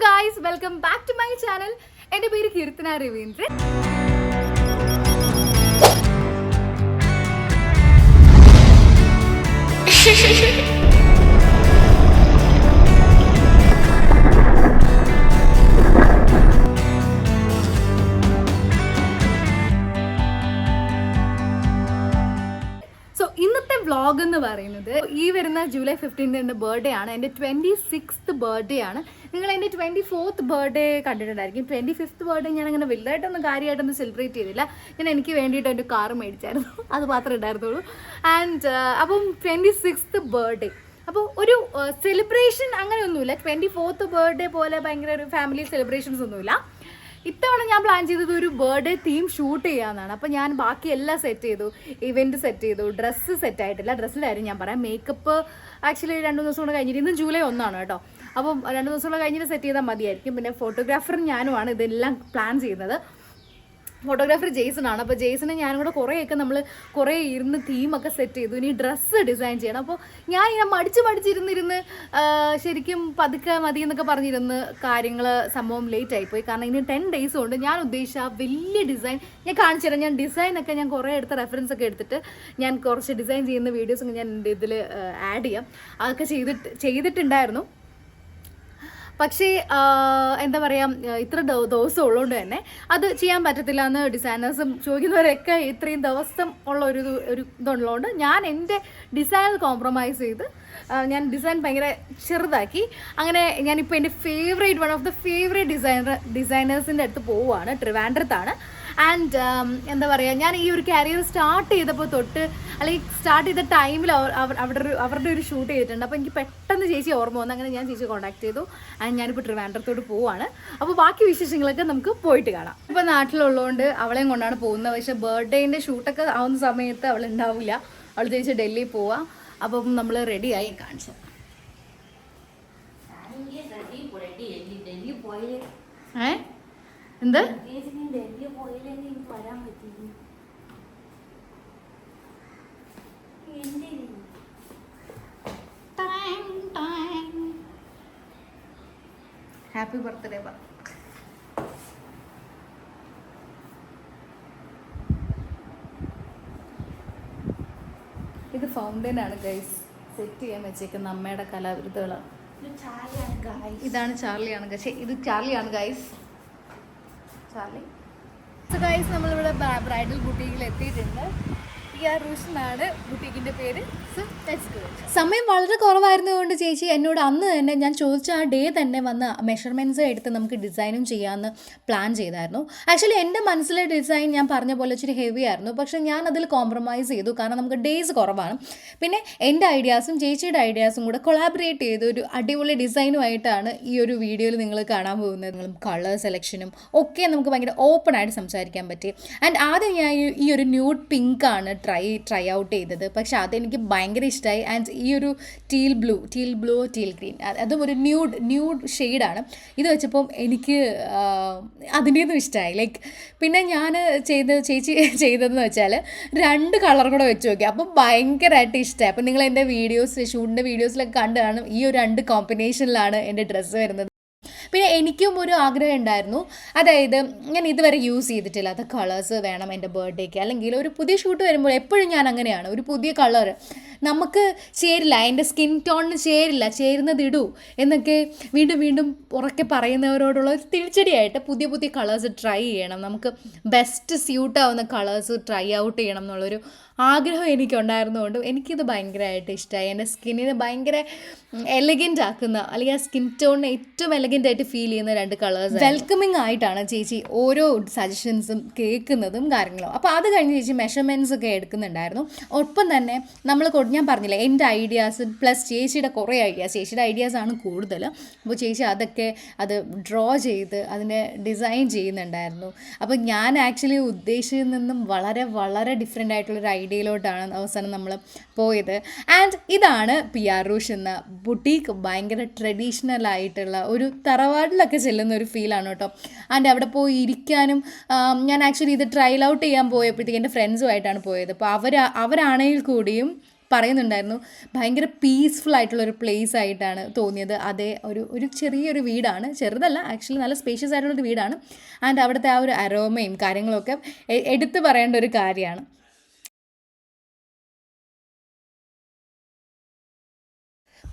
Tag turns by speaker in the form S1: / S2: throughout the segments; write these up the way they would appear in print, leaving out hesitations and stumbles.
S1: guys, welcome back to my channel. എൻ്റെ പേര് കീർത്തന രവീന്ദ്രൻ. ഇന്നത്തെ വ്ളോഗ് എന്ന് പറയുന്നത് ഈ വരുന്ന ജൂലൈ 15 എൻ്റെ ബർത്ത്ഡേ ആണ്. എൻ്റെ 26th ബർത്ത്ഡേ ആണ്. നിങ്ങൾ എൻ്റെ 24th ബർത്ത്ഡേ കണ്ടിട്ടുണ്ടായിരിക്കും. 25th ബർത്ത്ഡേ ഞാൻ അങ്ങനെ വലുതായിട്ടൊന്നും കാര്യമായിട്ടൊന്നും സെലിബ്രേറ്റ് ചെയ്തില്ല. ഞാൻ എനിക്ക് വേണ്ടിയിട്ട് ഒരു കാർ മേടിച്ചായിരുന്നു, അത് മാത്രമേ ഉണ്ടായിരുന്നുള്ളൂ. ആൻഡ് അപ്പം 26th ബർത്ത്ഡേ അപ്പോൾ ഒരു സെലിബ്രേഷൻ അങ്ങനെയൊന്നുമില്ല. 24th ബർത്ത്ഡേ പോലെ ഭയങ്കര ഒരു ഫാമിലി സെലിബ്രേഷൻസ് ഒന്നുമില്ല. ഇത്തവണ ഞാൻ പ്ലാൻ ചെയ്തത് ഒരു ബർത്ത്ഡേ തീം ഷൂട്ട് ചെയ്യാമെന്നാണ്. അപ്പോൾ ഞാൻ ബാക്കി എല്ലാം സെറ്റ് ചെയ്തു, ഇവൻറ്റ് സെറ്റ് ചെയ്തു, ഡ്രസ്സ് സെറ്റ് ആയിട്ടില്ല. ഡ്രസ്സിൻ്റെ കാര്യം ഞാൻ പറയാം. മേക്കപ്പ് ആക്ച്വലി 2 ദിവസം കൂടെ കഴിഞ്ഞിട്ട്, ഇന്ന് ജൂലൈ 1 കേട്ടോ. അപ്പം 2 ദിവസം കൂടെ കഴിഞ്ഞിട്ട് സെറ്റ് ചെയ്താൽ മതിയായിരിക്കും. പിന്നെ ഫോട്ടോഗ്രാഫറും ഞാനുമാണ് ഇതെല്ലാം പ്ലാൻ ചെയ്യുന്നത്. ഫോട്ടോഗ്രാഫർ ജെയ്സണാണ്. അപ്പോൾ ജെയ്സനെ ഞാനും കൂടെ കുറേ ഇരുന്ന് തീമൊക്കെ സെറ്റ് ചെയ്തു. ഇനി ഡ്രസ്സ് ഡിസൈൻ ചെയ്യണം. അപ്പോൾ ഞാൻ മടിച്ചിരുന്നിരുന്ന് ശരിക്കും പതുക്കെ മതി എന്നൊക്കെ പറഞ്ഞിരുന്ന് സംഭവം ലേറ്റ് ആയിപ്പോയി. കാരണം ഇനി 10 days കൊണ്ട് ഞാൻ ഉദ്ദേശിച്ച വലിയ ഡിസൈൻ ഞാൻ കാണിച്ചു തരാം. ഞാൻ ഡിസൈനൊക്കെ ഞാൻ കുറേ എടുത്ത റെഫറൻസ് ഒക്കെ എടുത്തിട്ട് ഞാൻ കുറച്ച് ഡിസൈൻ ചെയ്യുന്ന വീഡിയോസൊക്കെ ഞാൻ എൻ്റെ ഇതിൽ ആഡ് ചെയ്യാം. അതൊക്കെ ചെയ്തിട്ടുണ്ടായിരുന്നു. പക്ഷേ എന്താ പറയുക, ഇത്ര ദിവസം ഉള്ളതുകൊണ്ട് തന്നെ അത് ചെയ്യാൻ പറ്റത്തില്ല എന്ന് ഡിസൈനേഴ്സും ചോദിക്കുന്നവരൊക്കെ ഇത്രയും ദിവസം ഉള്ള ഒരു ഇതുള്ളതുകൊണ്ട് ഞാൻ എൻ്റെ ഡിസൈൻ കോംപ്രമൈസ് ചെയ്ത് ഞാൻ ഡിസൈൻ ഭയങ്കര ചെറുതാക്കി. അങ്ങനെ ഞാനിപ്പോൾ എൻ്റെ വൺ ഓഫ് ദ ഫേവറേറ്റ് ഡിസൈനേഴ്സിൻ്റെ അടുത്ത് പോവുകയാണ്. ട്രിവാൻഡ്രത്താണ്. ആൻഡ് എന്താ പറയുക, ഞാൻ ഈ ഒരു കരിയർ സ്റ്റാർട്ട് ചെയ്തപ്പോൾ തൊട്ട്, അല്ലെങ്കിൽ സ്റ്റാർട്ട് ചെയ്ത ടൈമിൽ അവരുടെ ഒരു ഷൂട്ട് ചെയ്തിട്ടുണ്ട്. അപ്പോൾ എനിക്ക് പെട്ടെന്ന് ചേച്ചി ഓർമ്മ വന്നു. അങ്ങനെ ഞാൻ ചേച്ചി കോൺടാക്ട് ചെയ്തു. ആൻഡ് ഞാനിപ്പോൾ ട്രിവാൻഡ്രത്തോട് പോവുകയാണ്. അപ്പോൾ ബാക്കി വിശേഷങ്ങളൊക്കെ നമുക്ക് പോയിട്ട് കാണാം. ഇപ്പോൾ നാട്ടിലുള്ളതുകൊണ്ട് അവളെയും കൊണ്ടാണ് പോകുന്നത്. പക്ഷേ ബർത്ത്ഡേൻ്റെ ഷൂട്ടൊക്കെ ആവുന്ന സമയത്ത് അവൾ ഉണ്ടാവില്ല. അവൾ ചേച്ചി ഡൽഹിയിൽ പോവാം. അപ്പം നമ്മൾ റെഡിയായി കാണിച്ചു. എന്ത് ഹാപ്പി ബർത്ത്ഡേ പറ. ഇത് ഫൗണ്ടൈനാണ് ഗൈസ്, സെറ്റ് ചെയ്യാൻ വെച്ചേക്കുന്ന അമ്മയുടെ കലാവിരുദ്ധകളാണ്. ഇതാണ് ചാർലിയാണ് ഗൈസ്. ഇത് ചാർലിയാണ് ഗൈസ്. ഗൈസ് നമ്മളിവിടെ ബ്രൈഡൽ ബുട്ടീക്കിൽ എത്തിയിട്ടുണ്ട്. ാണ് ബുട്ടീക്കിൻ്റെ പേര്. സമയം വളരെ കുറവായിരുന്നതുകൊണ്ട് ചേച്ചി എന്നോട് അന്ന് തന്നെ ഞാൻ ചോദിച്ച ആ ഡേ തന്നെ വന്ന് മെഷർമെൻറ്റ്സ് എടുത്ത് നമുക്ക് ഡിസൈനും ചെയ്യാമെന്ന് പ്ലാൻ ചെയ്തായിരുന്നു. ആക്ച്വലി എൻ്റെ മനസ്സിലെ ഡിസൈൻ ഞാൻ പറഞ്ഞ പോലെ ഇച്ചിരി ഹെവി ആയിരുന്നു. പക്ഷേ ഞാൻ അതിൽ കോംപ്രമൈസ് ചെയ്തു. കാരണം നമുക്ക് ഡേയ്സ് കുറവാണ്. പിന്നെ എൻ്റെ ഐഡിയാസും ചേച്ചിയുടെ ഐഡിയാസും കൂടെ കൊളാബറേറ്റ് ചെയ്ത് ഒരു അടിപൊളി ഡിസൈനുമായിട്ടാണ് ഈ ഒരു വീഡിയോയിൽ നിങ്ങൾ കാണാൻ പോകുന്നത്. നിങ്ങളും കളർ സെലക്ഷനും ഒക്കെ നമുക്ക് ഭയങ്കര ഓപ്പൺ ആയിട്ട് സംസാരിക്കാൻ പറ്റി. ആൻഡ് ആദ്യം ഞാൻ ഈ ഒരു ന്യൂഡ് പിങ്കാണ് ട്രൈ ഔട്ട് ചെയ്തത്. പക്ഷെ അതെനിക്ക് ഭയങ്കര ഇഷ്ടമായി. ആൻഡ് ഈ ഒരു ടീൽ ബ്ലൂ ടീൽ ഗ്രീൻ, അതും ഒരു ന്യൂഡ് ഷെയ്ഡാണ്. ഇത് വെച്ചപ്പം എനിക്ക് അതിൻ്റെയൊന്നും ഇഷ്ടമായി. ലൈക്ക് പിന്നെ ഞാൻ ചേച്ചി ചെയ്തതെന്ന് വെച്ചാൽ 2 കളർ കൂടെ വെച്ച് നോക്കി. അപ്പം ഭയങ്കരമായിട്ട് ഇഷ്ടമായി. അപ്പം നിങ്ങൾ എൻ്റെ ഷൂട്ടിൻ്റെ വീഡിയോസിലൊക്കെ കണ്ടു കാണും. ഈ ഒരു 2 കോമ്പിനേഷനിലാണ് എൻ്റെ ഡ്രസ്സ് വരുന്നത്. പിന്നെ എനിക്കും ഒരു ആഗ്രഹം ഉണ്ടായിരുന്നു. അതായത് ഞാൻ ഇതുവരെ യൂസ് ചെയ്തിട്ടില്ലാത്ത കളേഴ്സ് വേണം എൻ്റെ ബർത്ത്ഡേക്ക്. അല്ലെങ്കിൽ ഒരു പുതിയ ഷൂട്ട് വരുമ്പോൾ എപ്പോഴും ഞാൻ അങ്ങനെയാണ്, ഒരു പുതിയ കളർ നമുക്ക് ചേരില്ല, എൻ്റെ സ്കിൻ ടോണിന് ചേരുന്നത് ഇടൂ എന്നൊക്കെ വീണ്ടും ഉറക്കെ പറയുന്നവരോടുള്ള ഒരു തിരിച്ചടിയായിട്ട് പുതിയ കളേഴ്സ് ട്രൈ ചെയ്യണം, നമുക്ക് ബെസ്റ്റ് സ്യൂട്ടാവുന്ന കളേഴ്സ് ട്രൈ ഔട്ട് ചെയ്യണം എന്നുള്ളൊരു ആഗ്രഹം എനിക്കുണ്ടായിരുന്നതുകൊണ്ട് എനിക്കിത് ഭയങ്കരമായിട്ട് ഇഷ്ടമായി. എൻ്റെ സ്കിന്നിനെ ഭയങ്കര എലഗൻ്റ് ആക്കുന്ന, അല്ലെങ്കിൽ ആ സ്കിൻ ടോണിനെ ഏറ്റവും എലഗൻ്റ് ആയിട്ട് ഫീൽ ചെയ്യുന്ന 2 കളേഴ്സ്. വെൽക്കമിങ് ആയിട്ടാണ് ചേച്ചി ഓരോ സജഷൻസും കേൾക്കുന്നതും കാര്യങ്ങളും. അപ്പോൾ അത് കഴിഞ്ഞ് ചേച്ചി മെഷർമെൻറ്റ്സ് ഒക്കെ എടുക്കുന്നുണ്ടായിരുന്നു. ഒപ്പം തന്നെ ഞാൻ പറഞ്ഞില്ലേ എൻ്റെ ഐഡിയാസ് പ്ലസ് ചേച്ചിയുടെ കുറേ ചേച്ചിയുടെ ഐഡിയാസാണ് കൂടുതൽ. അപ്പോൾ ചേച്ചി അത് ഡ്രോ ചെയ്ത് അതിനെ ഡിസൈൻ ചെയ്യുന്നുണ്ടായിരുന്നു. അപ്പോൾ ഞാൻ ആക്ച്വലി ഉദ്ദേശിച്ചതിൽ നിന്നും വളരെ വളരെ ഡിഫറെൻ്റ് ആയിട്ടുള്ളൊരു ഐഡിയയിലോട്ടാണ് അവസാനം നമ്മൾ പോയത്. ആൻഡ് ഇതാണ് PR റൂഷ് എന്ന ബുട്ടീക്ക്. ഭയങ്കര ട്രഡീഷണൽ ആയിട്ടുള്ള ഒരു തറവാട്ടിലൊക്കെ ചെല്ലുന്ന ഒരു ഫീലാണ് കേട്ടോ. ആൻഡ് അവിടെ പോയി ഇരിക്കാനും ഞാൻ ആക്ച്വലി ഇത് ട്രയൽ ഔട്ട് ചെയ്യാൻ പോയപ്പോഴത്തേക്ക് എൻ്റെ ഫ്രണ്ട്സുമായിട്ടാണ് പോയത്. അപ്പോൾ അവരാണെങ്കിൽ കൂടിയും പറയുന്നുണ്ടായിരുന്നു ഭയങ്കര പീസ്ഫുൾ ആയിട്ടുള്ളൊരു പ്ലേസ് ആയിട്ടാണ് തോന്നിയത്. അതേ ഒരു ചെറിയൊരു വീടാണ്, ചെറുതല്ല ആക്ച്വലി, നല്ല സ്പേഷ്യസ് ആയിട്ടുള്ളൊരു വീടാണ്. ആൻഡ് അവിടുത്തെ ആ ഒരു അരോമയും കാര്യങ്ങളൊക്കെ എടുത്തു പറയേണ്ട ഒരു കാര്യമാണ്.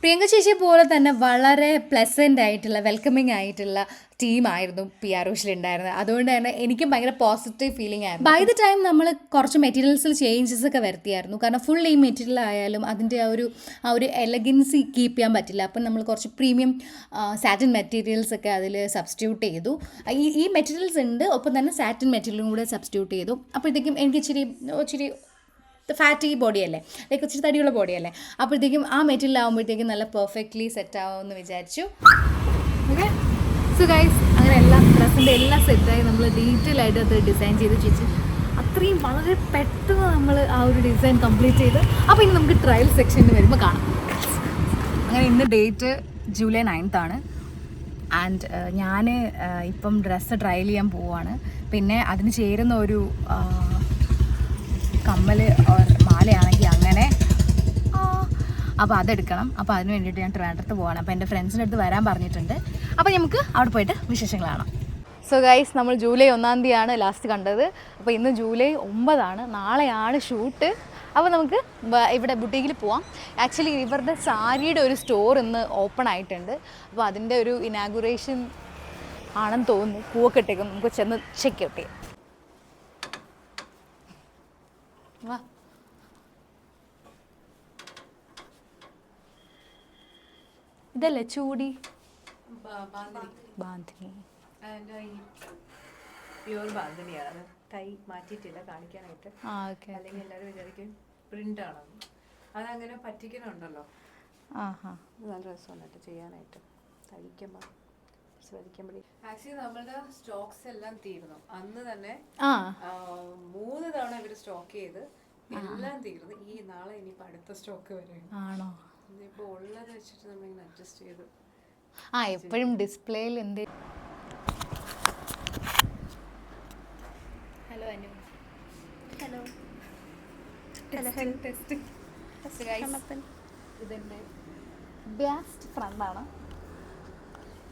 S1: പ്രിയങ്ക ചേച്ചിയെ പോലെ തന്നെ വളരെ പ്ലസൻ്റ് ആയിട്ടുള്ള വെൽക്കമിങ് ആയിട്ടുള്ള ടീമായിരുന്നു PR ഉണ്ടായിരുന്നത്. അതുകൊണ്ട് തന്നെ എനിക്കും ഭയങ്കര പോസിറ്റീവ് ഫീലിംഗ് ആയിരുന്നു. ബൈ ദ ടൈം നമ്മൾ കുറച്ച് മെറ്റീരിയൽസിൽ ചേഞ്ചസ് ഒക്കെ വരുത്തിയായിരുന്നു. കാരണം ഫുൾ ഈ മെറ്റീരിയൽ ആയാലും അതിൻ്റെ ആ ഒരു എലഗൻസി കീപ്പ് ചെയ്യാൻ പറ്റില്ല. അപ്പം നമ്മൾ കുറച്ച് പ്രീമിയം സാറ്റിൻ മെറ്റീരിയൽസ് ഒക്കെ അതിൽ സബ്സ്റ്റിറ്റ്യൂട്ട് ചെയ്തു. ഈ മെറ്റീരിയൽസ് ഉണ്ട്, ഒപ്പം തന്നെ സാറ്റിൻ മെറ്റീരിയലും കൂടെ സബ്സ്റ്റിറ്റ്യൂട്ട് ചെയ്തു. അപ്പോഴത്തേക്കും എനിക്ക് ഇച്ചിരി ഫാറ്റി ബോഡിയല്ലേ, ലൈക്ക് ഇച്ചിരി തടിയുള്ള ബോഡിയല്ലേ, അപ്പോഴത്തേക്കും ആ മെറ്റീരിയൽ ആകുമ്പോഴത്തേക്കും നല്ല പെർഫെക്റ്റ്ലി സെറ്റ് ആവുമെന്ന് വിചാരിച്ചു. ഓക്കെ, സോ ഗൈസ്, അങ്ങനെ എല്ലാം ഡ്രസ്സിൻ്റെ എല്ലാം സെറ്റായി നമ്മൾ ഡീറ്റെയിൽ ആയിട്ട് അത് ഡിസൈൻ ചെയ്ത് ചേച്ചി അത്രയും വളരെ പെട്ടെന്ന് നമ്മൾ ആ ഒരു ഡിസൈൻ കംപ്ലീറ്റ് ചെയ്ത്. അപ്പോൾ ഇനി നമുക്ക് ട്രയൽ സെക്ഷനിൽ വരുമ്പോൾ കാണാം. അങ്ങനെ ഇന്ന് ഡേറ്റ് ജൂലൈ 9th ആണ്. ആൻഡ് ഞാൻ ഇപ്പം ഡ്രസ്സ് ട്രയൽ ചെയ്യാൻ പോവുകയാണ്. പിന്നെ അതിന് ചേരുന്ന ഒരു കമ്മൽ മാലയാണെങ്കിൽ അങ്ങനെ, അപ്പോൾ അതെടുക്കണം. അപ്പോൾ അതിന് വേണ്ടിയിട്ട് ഞാൻ ട്രിവാൻഡ്രത്ത് പോവാണ്. അപ്പോൾ എൻ്റെ ഫ്രണ്ട്സിൻ്റെ അടുത്ത് വരാൻ പറഞ്ഞിട്ടുണ്ട്. അപ്പോൾ നമുക്ക് അവിടെ പോയിട്ട് വിശേഷങ്ങൾ കാണാം. സോ ഗൈസ്, നമ്മൾ ജൂലൈ 1 തീയതിയാണ് ലാസ്റ്റ് കണ്ടത്. അപ്പോൾ ഇന്ന് ജൂലൈ 9 നാളെയാണ് ഷൂട്ട്. അപ്പോൾ നമുക്ക് ഇവിടെ ബുട്ടീക്കിൽ പോവാം. ആക്ച്വലി ഇവരുടെ സാരിയുടെ ഒരു സ്റ്റോർ ഇന്ന് ഓപ്പൺ ആയിട്ടുണ്ട്. അപ്പോൾ അതിൻ്റെ ഒരു ഇനാഗുറേഷൻ ആണെന്ന് തോന്നുന്നു. പൂവൊക്കെ ഇട്ടേക്കും, നമുക്ക് ചെന്ന് ചെക്ക് ഔട്ട് ചെയ്യാം. വാ, ഇതല്ലേ ചൂടി ബാന്ധിനി,
S2: പ്യൂർ ബാന്ധിനിയാണ്. ടൈ മാറ്റിയിട്ടില്ല കാണിക്കാനായിട്ട്. അല്ലെങ്കിൽ എല്ലാവരും വിചാരിക്കും പ്രിന്റ് ആണെന്ന്. അതങ്ങനെ പറ്റിക്കണുണ്ടല്ലോ. നല്ല രസമാണ് ചെയ്യാനായിട്ട്. തയ്ക്കുമ്പോൾ ശ്രദ്ധിക്കുമ്പോഴേ ആക്ച്വലി നമ്മളുടെ സ്റ്റോക്സ് എല്ലാം തീർന്നു. അന്ന് തന്നെ 3 തവണ ഇവർ സ്റ്റോക്ക് ചെയ്ത് എല്ലാം തീർന്നു. ഈ നാളെ ഇനിയിപ്പോൾ അടുത്ത സ്റ്റോക്ക് വരെ
S1: ആണോ?
S2: ഇനിയിപ്പോൾ ഉള്ളത് വെച്ചിട്ട് നമ്മളിങ്ങനെ അഡ്ജസ്റ്റ് ചെയ്തു.
S1: എപ്പോഴും ഡിസ്പ്ലേയിൽ എന്ത്. ഹലോ അനു. ഹലോ ഇതെൻ്റെ ബെസ്റ്റ് ഫ്രണ്ടാണ്.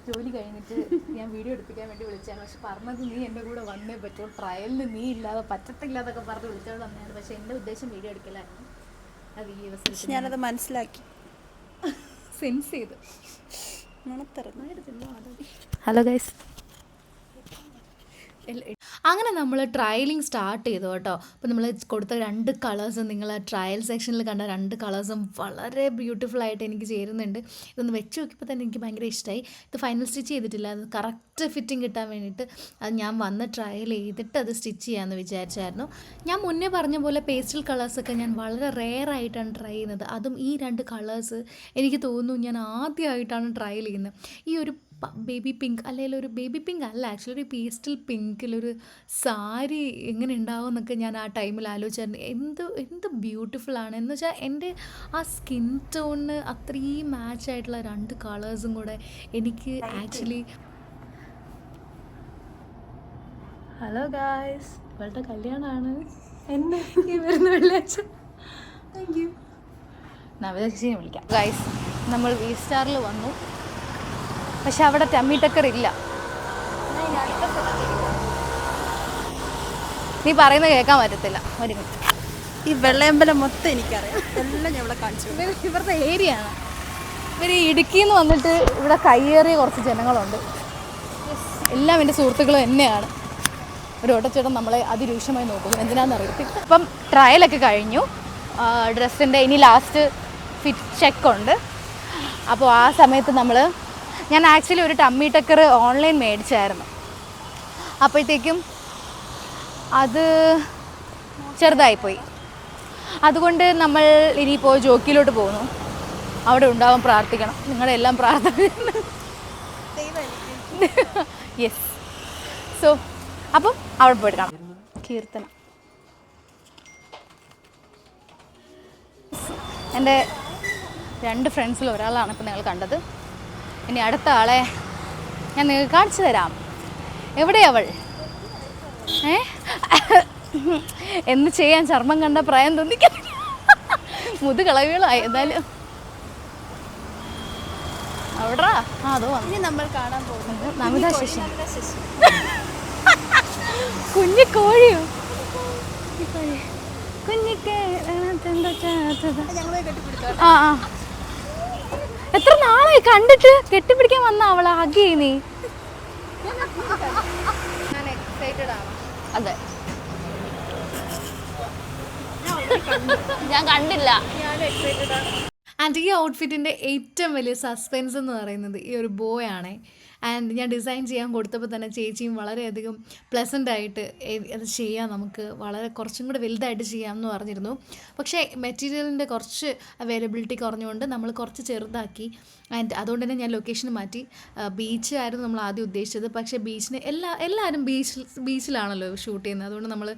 S1: ജോലി കഴിഞ്ഞിട്ട് ഞാൻ വീഡിയോ എടുപ്പിക്കാൻ വേണ്ടി വിളിച്ചാണ്. പക്ഷെ പറഞ്ഞത് നീ എൻ്റെ കൂടെ വന്നേ പറ്റുമോ, ട്രയലിന് നീ ഇല്ലാതെ പറ്റത്തില്ല എന്നൊക്കെ പറഞ്ഞ് വിളിച്ചോണ്ട് വന്നതാണ്. പക്ഷെ എൻ്റെ ഉദ്ദേശം വീഡിയോ എടുക്കലായിരുന്നു. അത് ഈ ദിവസം
S3: ഞാനത് മനസ്സിലാക്കി,
S1: സെൻസ് ചെയ്തു.
S3: ഹലോ ഗൈസ്,
S1: അങ്ങനെ നമ്മൾ ട്രയലിങ് സ്റ്റാർട്ട് ചെയ്തു കേട്ടോ. അപ്പോൾ നമ്മൾ കൊടുത്ത 2 കളേഴ്സും, നിങ്ങൾ ട്രയൽ സെക്ഷനിൽ കണ്ട 2 കളേഴ്സും വളരെ ബ്യൂട്ടിഫുൾ ആയിട്ട് എനിക്ക് ചേരുന്നുണ്ട്. ഇതൊന്ന് വെച്ച് നോക്കിയപ്പോൾ തന്നെ എനിക്ക് ഭയങ്കര ഇഷ്ടമായി. ഇത് ഫൈനൽ സ്റ്റിച്ച് ചെയ്തിട്ടില്ല, അത് കറക്റ്റ് ഫിറ്റിംഗ് കിട്ടാൻ വേണ്ടിയിട്ട് അത് ഞാൻ വന്ന് ട്രയൽ ചെയ്തിട്ട് അത് സ്റ്റിച്ച് ചെയ്യാമെന്ന് വിചാരിച്ചായിരുന്നു. ഞാൻ മുന്നേ പറഞ്ഞ പോലെ പേസ്റ്റൽ കളേഴ്സൊക്കെ ഞാൻ വളരെ റെയർ ആയിട്ടാണ് ട്രൈ ചെയ്യുന്നത്. അതും ഈ 2 കളേഴ്സ് എനിക്ക് തോന്നുന്നു ഞാൻ ആദ്യമായിട്ടാണ് ട്രയൽ ചെയ്യുന്നത്. ഈ ഒരു ബേബി പിങ്ക്, അല്ലെങ്കിൽ ഒരു ബേബി പിങ്ക് അല്ല, ആക്ച്വലി ഒരു പേസ്റ്റൽ പിങ്കിലൊരു സാരി എങ്ങനെ ഉണ്ടാവും എന്നൊക്കെ ഞാൻ ആ ടൈമിൽ ആലോചിച്ചായിരുന്നു. എന്ത് ബ്യൂട്ടിഫുൾ ആണ് എന്ന് വെച്ചാൽ എൻ്റെ ആ സ്കിൻ ടോണിന് അത്രയും മാച്ച് ആയിട്ടുള്ള 2 കളേഴ്സും കൂടെ എനിക്ക് ആക്ച്വലി. ഹലോ ഗായ്സ്, ഇവളുടെ കല്യാണമാണ് എന്നെ വരുന്ന വെള്ളിയാഴ്ച. Thank you. നവ്യ ചേച്ചിനെ വിളിക്കാം. ഗായ്സ്, നമ്മൾ V-Starൽ വന്നു, പക്ഷെ അവിടെ ടമ്മി ടക്കർ ഇല്ല. നീ പറയുന്നത് കേൾക്കാൻ പറ്റത്തില്ല. ഒരു മിനിറ്റ്.
S3: ഈ വെള്ളയമ്പലം മൊത്തം എനിക്കറിയാം, എല്ലാം ഞാൻ ഇവിടെ കാണിച്ചു.
S1: ഇവരുടെ ഏരിയ ആണ്. ഇവർ ഇടുക്കിയിൽ നിന്ന് വന്നിട്ട് ഇവിടെ കയ്യേറിയ കുറച്ച് ജനങ്ങളുണ്ട്. എല്ലാം എൻ്റെ സുഹൃത്തുക്കൾ തന്നെയാണ്. ഒരു ഓട്ടച്ചേട്ടൻ നമ്മളെ അതിരൂക്ഷമായി നോക്കുന്നു, എന്തിനാണെന്നറിയത്തില്ല. ഇപ്പം ട്രയലൊക്കെ കഴിഞ്ഞു. ഡ്രസ്സിൻ്റെ ഇനി ലാസ്റ്റ് ഫിറ്റ് ചെക്കുണ്ട്. അപ്പോൾ ആ സമയത്ത് ഞാൻ ആക്ച്വലി ഒരു ടമ്മി ടക്കർ ഓൺലൈൻ മേടിച്ചായിരുന്നു. അപ്പോഴത്തേക്കും അത് ചെറുതായിപ്പോയി. അതുകൊണ്ട് നമ്മൾ ഇനിയിപ്പോൾ ജോക്കിയിലോട്ട് പോകുന്നു. അവിടെ ഉണ്ടാവാൻ പ്രാർത്ഥിക്കണം, നിങ്ങളുടെ എല്ലാം പ്രാർത്ഥന. യെസ്. സോ അപ്പം അവിടെ പോയിട്ട് കാണാം. കീർത്തന എൻ്റെ 2 ഫ്രണ്ട്സിൽ ഒരാളാണ് ഇപ്പം നിങ്ങൾ കണ്ടത്. ഇനി അടുത്ത ആളെ ഞാൻ നിങ്ങൾക്ക് കാണിച്ചു തരാം. എവിടെയവൾ? എന്ന് ചെയ്യാൻ ചർമ്മം കണ്ട പ്രായം തോന്നിക്കാൻ മുതുകളവികളായി എന്തായാലും അവിടാ അതോ
S3: ഇനി നമ്മൾ കാണാൻ പോകുന്നത്
S1: നമിത ശശി
S3: നമിത ശശി.
S1: കുഞ്ഞു കോഴിയോ കുഞ്ഞിക്ക്
S3: ഞങ്ങളെ കെട്ടിപ്പിടിക്കാം.
S1: ആ ആ എത്ര നാളായി കണ്ടിട്ട് കെട്ടിപ്പിടിക്കാൻ വന്ന അവളെ ഹഗ് ചെയ്യുന്നേ.
S3: ഞാൻ എക്സൈറ്റഡ് ആണ്.
S1: അതെ ഞാൻ കണ്ടില്ല.
S3: ഞാൻ എക്സൈറ്റഡ് ആണ്.
S1: ആൻഡ് ഈ ഔട്ട്ഫിറ്റിൻ്റെ ഏറ്റവും വലിയ സസ്പെൻസ് എന്ന് പറയുന്നത് ഈ ഒരു ബോയ് ആണ്. ആൻഡ് ഞാൻ ഡിസൈൻ ചെയ്യാൻ കൊടുത്തപ്പോൾ തന്നെ ചേച്ചിയും വളരെയധികം പ്ലസൻ്റായിട്ട് അത് ചെയ്യാം, നമുക്ക് വളരെ കുറച്ചും കൂടെ വലുതായിട്ട് ചെയ്യാമെന്ന് പറഞ്ഞിരുന്നു. പക്ഷേ മെറ്റീരിയലിൻ്റെ കുറച്ച് അവൈലബിലിറ്റി കുറഞ്ഞുകൊണ്ട് നമ്മൾ കുറച്ച് ചെറുതാക്കി. ആൻഡ് അതുകൊണ്ട് തന്നെ ഞാൻ ലൊക്കേഷൻ മാറ്റി. ബീച്ച് ആയിരുന്നു നമ്മൾ ആദ്യം ഉദ്ദേശിച്ചത്. പക്ഷേ ബീച്ചിന് എല്ലാവരും ബീച്ചിലാണല്ലോ ഷൂട്ട് ചെയ്യുന്നത്, അതുകൊണ്ട് നമ്മൾ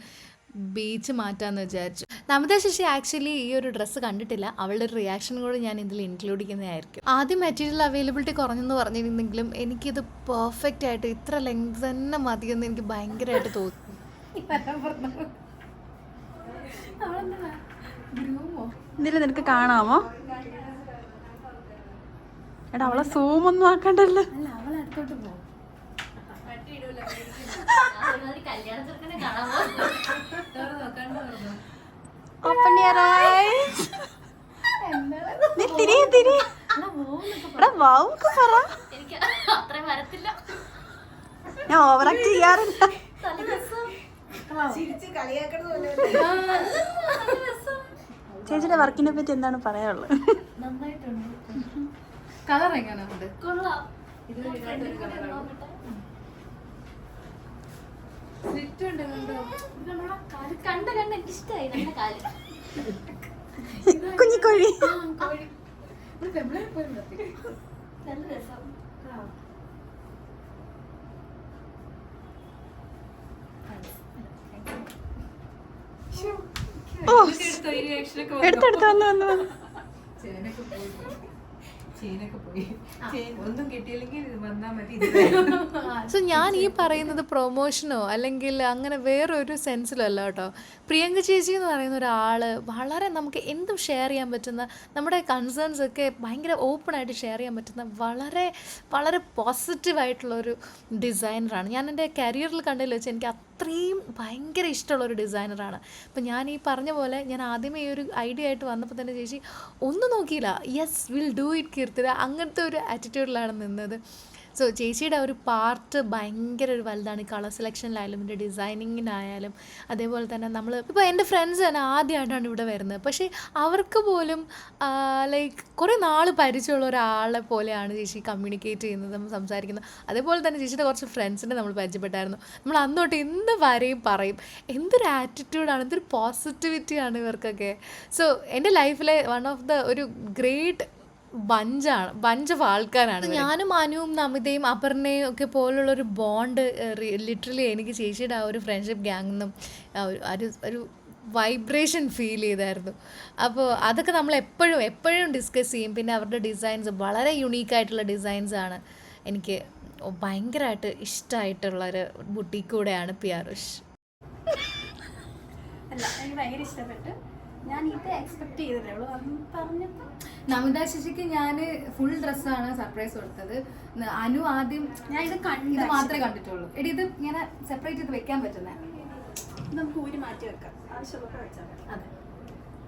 S1: ബീച്ച് മാറ്റാമെന്ന് വിചാരിച്ചു. നമിത ശശി ആക്ച്വലി ഈ ഒരു ഡ്രസ്സ് കണ്ടിട്ടില്ല. അവളുടെ ഒരു റിയാക്ഷൻ കൂടെ ഞാൻ ഇതിൽ ഇൻക്ലൂഡ് ചെയ്യുന്നതായിരിക്കും. ആദ്യം മെറ്റീരിയൽ അവൈലബിലിറ്റി കുറഞ്ഞെന്ന് പറഞ്ഞിരുന്നെങ്കിലും എനിക്കിത് പെർഫെക്റ്റ് ആയിട്ട് ഇത്ര ലെങ്ത് തന്നെ മതിയെന്ന് എനിക്ക് ഭയങ്കരമായിട്ട് തോന്നി.
S3: ഇതിൽ നിനക്ക് കാണാമോ? എടാ അവളെ സൂമൊന്നും ആക്കണ്ടല്ലോ.
S1: അല്ല അവൾ അടുത്തോട്ട് പോകും.
S3: Open your eyes. നീ തിരി. എടാ വൗ ഒക്കെ പറ. ഞാൻ ഓവറാക്ട് ചെയ്യാറില്ല. ചേച്ചിയുടെ വർക്കിനെ പറ്റി എന്താണ് പറയാനുള്ളത്?
S1: കളർ എങ്ങനെയുണ്ട്?
S3: കുഞ്ഞിക്കോഴി. എടുത്തെടുത്ത് വന്നു.
S2: ഒന്നും കിട്ടിയില്ലെങ്കിൽ വന്നാൽ മതി.
S1: സോ ഞാൻ ഈ പറയുന്നത് പ്രൊമോഷനോ അല്ലെങ്കിൽ അങ്ങനെ വേറൊരു സെൻസിലോ അല്ല കേട്ടോ. പ്രിയങ്ക ചേച്ചി എന്ന് പറയുന്ന ഒരാൾ വളരെ നമുക്ക് എന്തും ഷെയർ ചെയ്യാൻ പറ്റുന്ന, നമ്മുടെ കൺസേൺസ് ഒക്കെ ഭയങ്കര ഓപ്പണായിട്ട് ഷെയർ ചെയ്യാൻ പറ്റുന്ന വളരെ വളരെ പോസിറ്റീവായിട്ടുള്ളൊരു ഡിസൈനറാണ്. ഞാൻ എൻ്റെ കരിയറിൽ കണ്ടതിൽ വെച്ച് എനിക്ക് അത്രയും ഭയങ്കര ഇഷ്ടമുള്ളൊരു ഡിസൈനറാണ്. അപ്പം ഞാൻ ഈ പറഞ്ഞ പോലെ ഞാൻ ആദ്യമേ ഈ ഒരു ഐഡിയ ആയിട്ട് വന്നപ്പോൾ തന്നെ ചേച്ചി ഒന്നും നോക്കിയില്ല, യെസ് വിൽ ഡു ഇറ്റ് കീർത്തിര, അങ്ങനത്തെ ഒരു ആറ്റിറ്റ്യൂഡിലാണ് നിന്നത്. സോ ചേച്ചിയുടെ ഒരു പാർട്ട് ഭയങ്കര ഒരു വലുതാണ്. ഈ കളർ സെലക്ഷനിലായാലും ഇതിൻ്റെ ഡിസൈനിങ്ങിനായാലും അതേപോലെ തന്നെ നമ്മൾ ഇപ്പോൾ എൻ്റെ ഫ്രണ്ട്സ് തന്നെ ആദ്യമായിട്ടാണ് ഇവിടെ വരുന്നത്, പക്ഷേ അവർക്ക് പോലും ലൈക്ക് കുറേ നാൾ പരിചയമുള്ള ഒരാളെ പോലെയാണ് ചേച്ചി കമ്മ്യൂണിക്കേറ്റ് ചെയ്യുന്നത്, നമ്മൾ സംസാരിക്കുന്നത്. അതേപോലെ തന്നെ ചേച്ചിയുടെ കുറച്ച് ഫ്രണ്ട്സിനെ നമ്മൾ പരിചയപ്പെട്ടായിരുന്നു. നമ്മൾ അന്നോട്ട് എന്ത് വരെയും പറയും, എന്തൊരു ആറ്റിറ്റ്യൂഡാണ്, എന്തൊരു പോസിറ്റിവിറ്റിയാണ് ഇവർക്കൊക്കെ. സോ എൻ്റെ ലൈഫിലെ വൺ ഓഫ് ദ ഒരു ഗ്രേറ്റ് ബഞ്ച് ഓഫ് ആൾക്കാരാണ്. ഞാനും അനുവും നമിതയും അപർണയും ഒക്കെ പോലുള്ളൊരു ബോണ്ട് ലിറ്ററലി എനിക്ക് ചേച്ചിയുടെ ആ ഒരു ഫ്രണ്ട്ഷിപ്പ് ഗ്യാങ്ങിൽ ഒരു വൈബ്രേഷൻ ഫീൽ ചെയ്തായിരുന്നു. അപ്പോൾ അതൊക്കെ നമ്മൾ എപ്പോഴും ഡിസ്കസ് ചെയ്യും. പിന്നെ അവരുടെ ഡിസൈൻസ് വളരെ യുണീക്കായിട്ടുള്ള ഡിസൈൻസാണ്. എനിക്ക് ഭയങ്കരമായിട്ട് ഇഷ്ടമായിട്ടുള്ളൊരു ബുട്ടീക്ക് കൂടെയാണ് പിയാറുഷ്.
S3: അല്ല എനിക്ക് ഭയങ്കര ഇഷ്ടപ്പെട്ടു. ഞാൻ ഇത് എക്സ്പെക്ട് ചെയ്തില്ലേ അവള് പറഞ്ഞപ്പോൾ.
S1: നമിത ശശിക്ക് ഞാൻ ഫുൾ ഡ്രസ്സാണ് സർപ്രൈസ് കൊടുത്തത്. അനു ആദ്യം
S3: ഞാൻ ഇത്
S1: ഇത് മാത്രമേ കണ്ടിട്ടുള്ളൂ. എടി ഇത് ഇങ്ങനെ സെപ്പറേറ്റ് ചെയ്ത് വെക്കാൻ പറ്റുന്ന,
S3: നമുക്ക് ഊരി മാറ്റി വെക്കാം, ആവശ്യമുള്ളപ്പോൾ വെച്ചാൽ മതി.
S1: അതെ.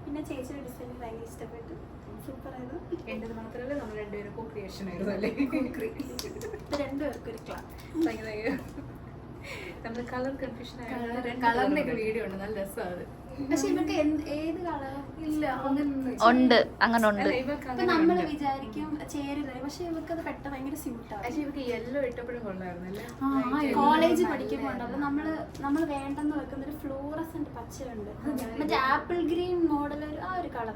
S3: പിന്നെ ചേച്ചിയുടെ ഡിസൈൻ ഭയങ്കര ഇഷ്ടപ്പെട്ടു, സൂപ്പർ ആയിരുന്നു.
S2: എന്റേത് മാത്രമല്ല നമ്മൾ രണ്ടുപേരും കോ ക്രിയേഷൻ ആയിരുന്നു അല്ലേ?
S3: രണ്ടുപേർക്കും ഒരു
S2: ഭയങ്കര നമ്മൾ കളർ കൺഫ്യൂഷൻ
S1: കളറിന്റെ ഒക്കെ വീഡിയോ ഉണ്ട്, നല്ല രസമാണ്.
S3: പക്ഷെ ഇവർക്ക് ഏത് കളറും
S1: ഇല്ല,
S4: ഉണ്ട്, അങ്ങനെ ഉണ്ട്.
S3: ഇപ്പൊ നമ്മള് വിചാരിക്കും ചേരില്ല, പക്ഷെ ഇവർക്ക് അത് പെട്ടെന്ന് ഭയങ്കര സ്യൂട്ടാണ്.
S2: പക്ഷെ ഇവർക്ക് യെല്ലോ ഇട്ടപ്പോഴും കൊള്ളായിരുന്നല്ലേ?
S3: കോളേജ് പഠിക്കുമ്പോൾ ഉണ്ടല്ലോ നമ്മള് വേണ്ടെന്ന് വെക്കുന്ന ഒരു ഫ്ലൂറസെന്റ് പച്ചയുണ്ട്, മറ്റേ ആപ്പിൾ ഗ്രീൻ മോഡൽ ആ ഒരു കളർ.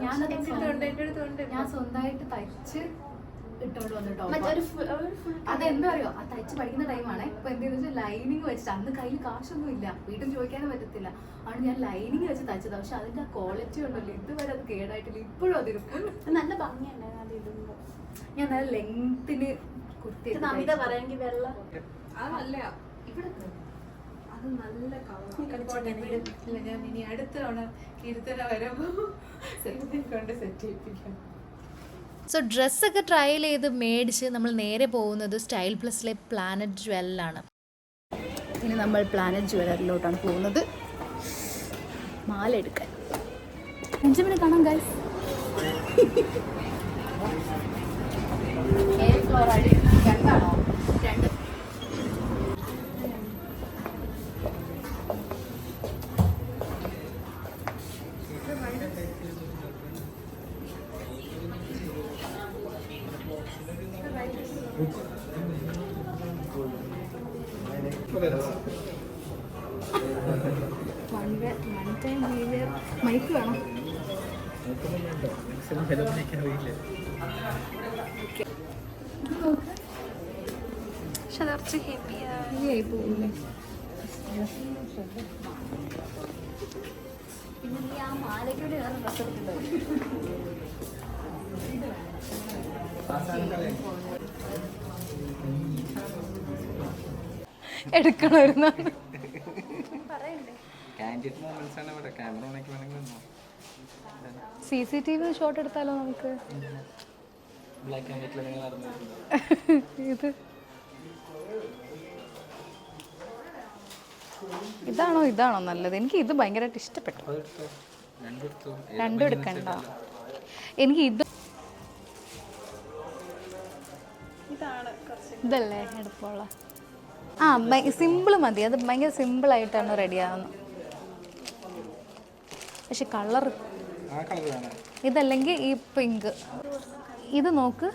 S1: ഞാൻ സ്വന്തമായിട്ട് തയ്ച്ച് ഇട്ടോണ്ട് വന്നിട്ടോ. അതെന്താ അറിയോ, ആ തയ്ച്ച് പഠിക്കുന്ന ടൈമാണ്. ഇപ്പൊ എന്താന്ന് വെച്ചാൽ ലൈനിങ് വെച്ചിട്ട്, അന്ന് കയ്യിൽ കാശൊന്നും ഇല്ല, വീട്ടിൽ ചോദിക്കാനും പറ്റത്തില്ല, ആണ് ഞാൻ ലൈനിങ് വെച്ച് തയ്ച്ചത്. പക്ഷെ അതിന്റെ ആ ക്വാളിറ്റി ഉണ്ടല്ലോ, ഇതുവരെ അത് കേടായിട്ടില്ല, ഇപ്പോഴും അതിരിക്കും.
S3: നല്ല ഭംഗിയുണ്ടായിരുന്നു അത് ഇടുമ്പോ.
S1: ഞാൻ നല്ല ലെങ്ത്തിന് കുർത്തി
S3: നമിത പറയാമെങ്കിൽ വെള്ളം
S2: അതല്ല
S1: ഇവിടെ
S3: അത് നല്ല കളർ.
S2: ഇല്ല, ഞാൻ ഇനി അടുത്ത തവണ ഇരുത്തണ വരുമ്പോൾ കൊണ്ട് സെറ്റ് ചെയ്യിപ്പിക്കാം.
S1: സോ ഡ്രസ്സൊക്കെ ട്രയൽ ചെയ്ത് മേടിച്ച് നമ്മൾ നേരെ പോകുന്നത് സ്റ്റൈൽ പ്ലസിലെ പ്ലാനറ്റ് ജ്വല്ലറിലാണ്. ഇനി നമ്മൾ പ്ലാനറ്റ് ജ്വല്ലറിലോട്ടാണ് പോകുന്നത് മാല എടുക്കാൻ. ബെഞ്ചമിനെ കാണാം ഗൈസ്. രണ്ടാണോ? രണ്ട്. മൈക്ക് വേണം.
S4: പക്ഷെ കുറച്ച് ഹെവിയാണ്.
S1: പോകില്ലേ?
S3: പിന്നെ നീ ആ മാലയ്ക്കൂടെ വേറെ ഡ്രസ്സ് എടുത്തിട്ടുണ്ടോ?
S1: എടുക്കണമായിരുന്നു. CCTV ഷോട്ട് എടുത്താലോ നമുക്ക്? ഇത് ഇതാണോ നല്ലത്? എനിക്ക് ഇത് ഭയങ്കരമായിട്ട് ഇഷ്ടപ്പെട്ടു. രണ്ടും എടുക്കണ്ട. എനിക്ക് ഇതല്ലേ എടുപ്പുള്ള. സിമ്പിൾ മതി. അത് ഭയങ്കര സിമ്പിളായിട്ടാണ് റെഡിയാവുന്നത്. പക്ഷെ കളർ ഇതല്ലെങ്കിൽ ഈ പിങ്ക്. ഇത് നോക്ക്.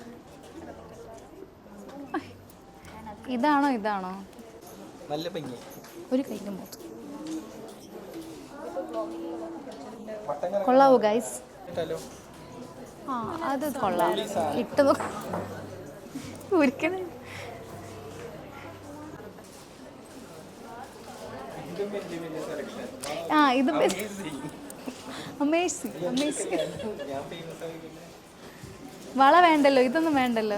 S1: ഇതാണോ? ഒരു കൈക്ക് മൂത്ത് കൊള്ളാവോ ഗൈസ്? അത് കൊള്ളാം. ഇട്ട് ഒരിക്കലും ഇത് അമേസിങ്. വള വേണ്ടല്ലോ, ഇതൊന്നും വേണ്ടല്ലോ.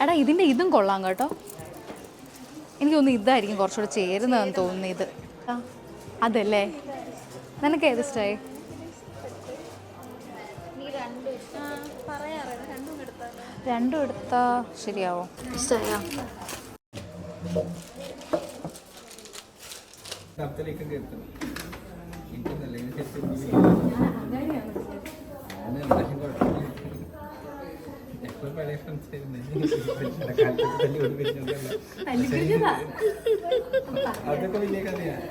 S1: എടാ ഇതിൻ്റെ ഇതും കൊള്ളാം കേട്ടോ. എനിക്ക് തോന്നുന്നു ഇതായിരിക്കും കുറച്ചുകൂടെ ചേരുന്നതെന്ന് തോന്നുന്നു. ഇത് അതല്ലേ? നിനക്ക് ഏത് ഇഷ്ടമായി? രണ്ടും എടുത്താ ശരിയാവോ? ഇഷ്ടമായോ?
S2: അതൊക്കെ വലിയ കഥയാണ്.